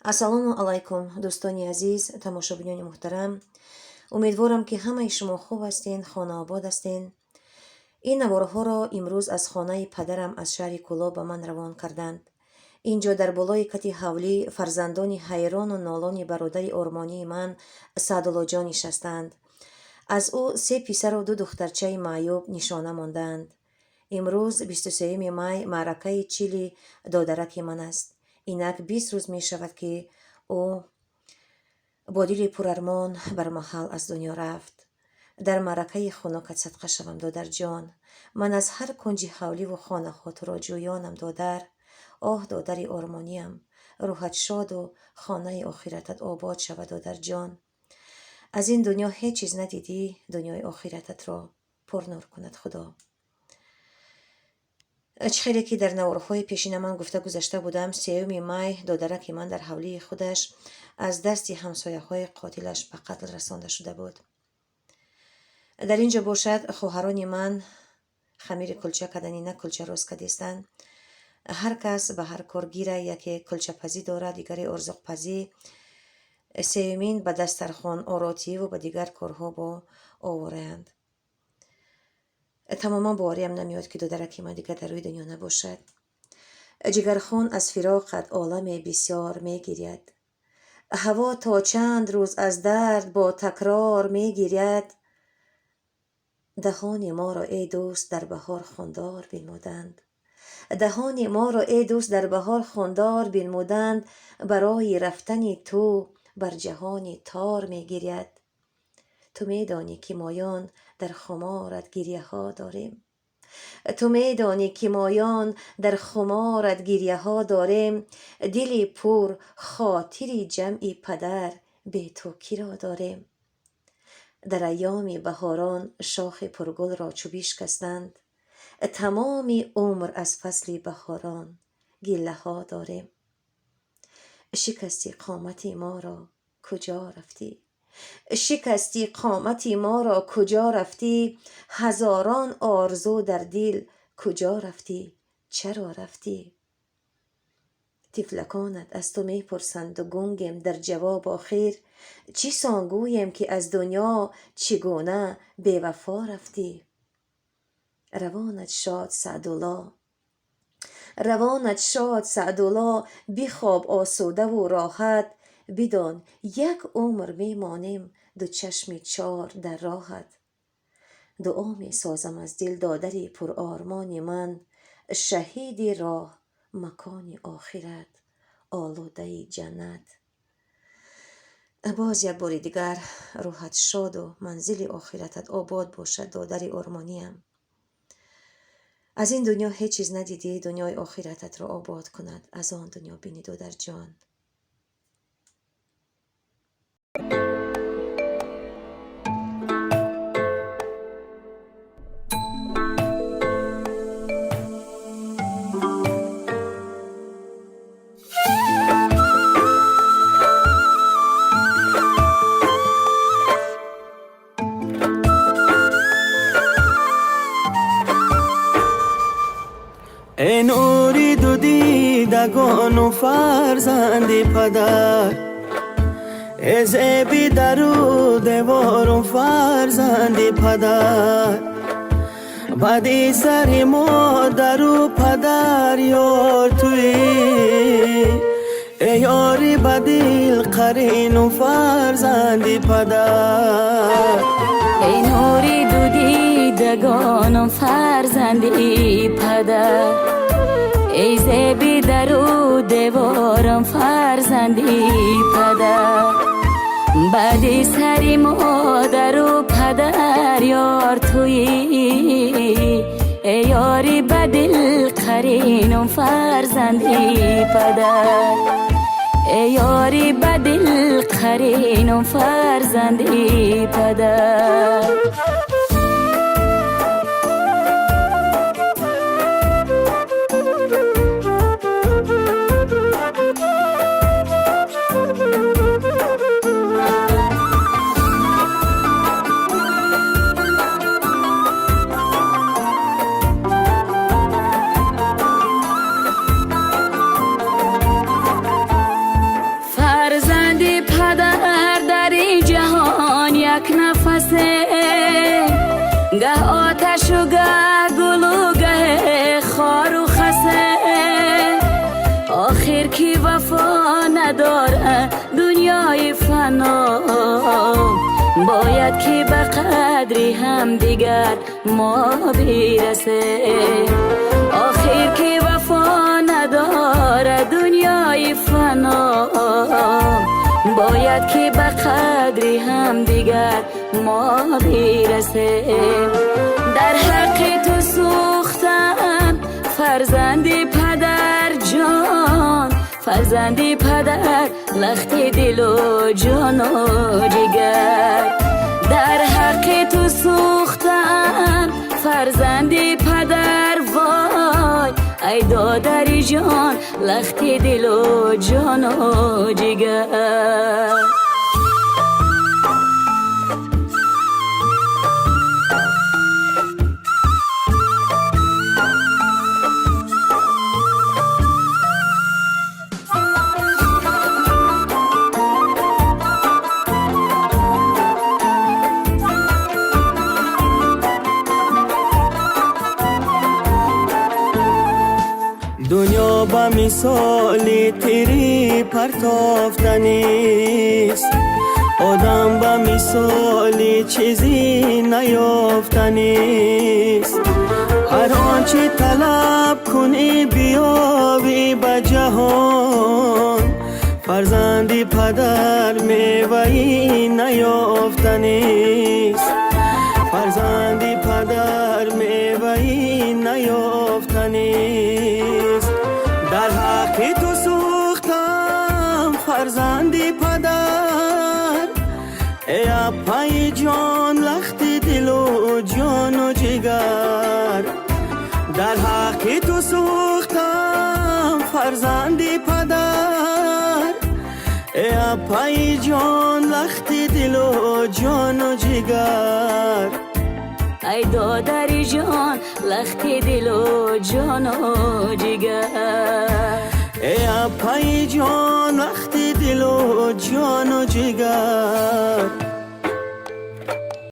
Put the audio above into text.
ассалому алайкум дӯстони азиз, тамошобинони муҳтарам. Умедворам ки ҳамаи шумо хуб ҳастен, хонаобод ҳастен. ин наворҳоро имрӯз аз хонаи падарам аз шаҳри Кӯлоб ба ман равон карданд. ин ҷо дар болои кати ҳавлӣ фарзандони ҳайрону нолони бародари ормонии ман Саъдуллоҷон нишастанд. аз ӯ 3 писару 2 духтарчаи маъюб нишона мондаанд. имрӯз 23 май маъракаи чили додараки ман аст. инак 20 рӯз мешавад ки ӯ бо дили пурармон бармаҳал аз дунё рафт. дар маъракаи хунукат садқа шавам додарҷон. ман аз ҳар кунҷи ҳавливу хонаҳо туро ҷӯёнам додар. оҳ додари ормониям, рӯҳат шоду хонаи охиратат обод шавад додарҷон. аз ин дунё ҳеҷ чиз надидӣ, дунёи охирататро пурнур кунад худо. чӣ хеле ки дар наворҳои пешина ман гуфта гузашта будам, 3 май додараки ман дар ҳавлии худаш аз дасти ҳамсояҳои қотилаш ба қатл расонда шуда буд. дар ин ҷо бошад хоҳарони ман хамири кулча кардани на кулча рост кардистанд. ҳар кас ба ҳар кор гирай, яке кулчапазӣ дорад, дигаре орзуқпазӣ, сеюмин ба дастархон оротиву ба дигар корҳо бо овораянд. тамоман бовариам намеёд ки додараки ман дигар дар рӯи дунё набошад. ҷигархун аз фироқат оламе бисёр мегиряд. ҳаво то чанд рӯз аз дард бо такрор мегиряд. даҳони моро эй дӯст дар баҳор хундор бинмуданд. даҳони моро эй дӯст дар баҳор хундор бинмуданд. барои рафтани ту бар ҷаҳони тор мегиряд. ту медонӣ ки моён дар хуморат гирьяҳо дорем. ту медонӣ ки моён дар хуморат гирьяҳо дорем. дили пур хотири ҷамъи падар бе ту киро дорем. дар айёми баҳорон шохи пургулро чӯ бишкастанд. тамоми умр аз фасли баҳорон гиллаҳо дорем. шикасти қомати моро куҷо рафтӣ. шикасти қомати моро куҷо рафтӣ. ҳазорон орзу дар дил куҷо рафтӣ, чаро рафтӣ. тифлаконат аз ту мепурсанду гунгем дар ҷавоб охир. чӣ сон гӯем ки аз дунё чӣ гуна бевафо рафтӣ. равонат шод Саъдулло, равонат шод Саъдулло, бихоб осудаву роҳат. бидон як умр мемонем ду чашми чор дар роҳат. дуо месозам аз дил додари пурормони ман. шаҳиди роҳ макони охират, олудаи ҷаннат. боз як бори дигар рӯҳат шоду манзили охиратат обод бошад додари ормониям. аз ин дунё ҳеҷ чиз надидӣ, дунёи охирататро обод кунад. аз он дунё бинӣ додарҷон. ای نوری دو دیدگان و فرزندی پدر، ای زیبی درو دیوار و فرزندی پدر. بدی سری مادر و پدر یار توی، ای یاری بدیل قرین و فرزندی پدر. ای نوری دو دیدگان و فرزندی پدر، ای زیبی درو دیوارم فرزندی پدر. بدی سری مادر و پدر یار تویی، ای یاری بدل قرینم فرزندی پدر. ای یاری بدل قرینم فرزندی پدر. وفا نداره دنیای فنا، باید که به قدری هم دیگر ما برسه. آخر که وفا نداره دنیای فنا، باید که به قدری هم دیگر ما برسه. در حق تو سوختم فرزندی پدر جان، فرزندی پدر لخت دل و جان و جگر. در حق تو سوختم فرزندی پدر وای، ای دادری جان لخت دل و جان و جگر. دنیا با مثال تیری پرتافتنیست، آدم با مثال چیزی نیافتنیست. هر آنچه طلب کنی بیابی به جهان، فرزندی پدر میوهی نیافتنیست. فرزندی پدر میوهی نیافتنیست. در حق تو سوختم فرزندی پدر، ای اپای جان لخت دل و جان و جگر. در حق تو سوختم فرزندی پدر، ای اپای جان لخت دل و جان و جگر. ای دادری جان لخت دل و جان و جگر. ای اپای جان لخت دل و جان و جگر.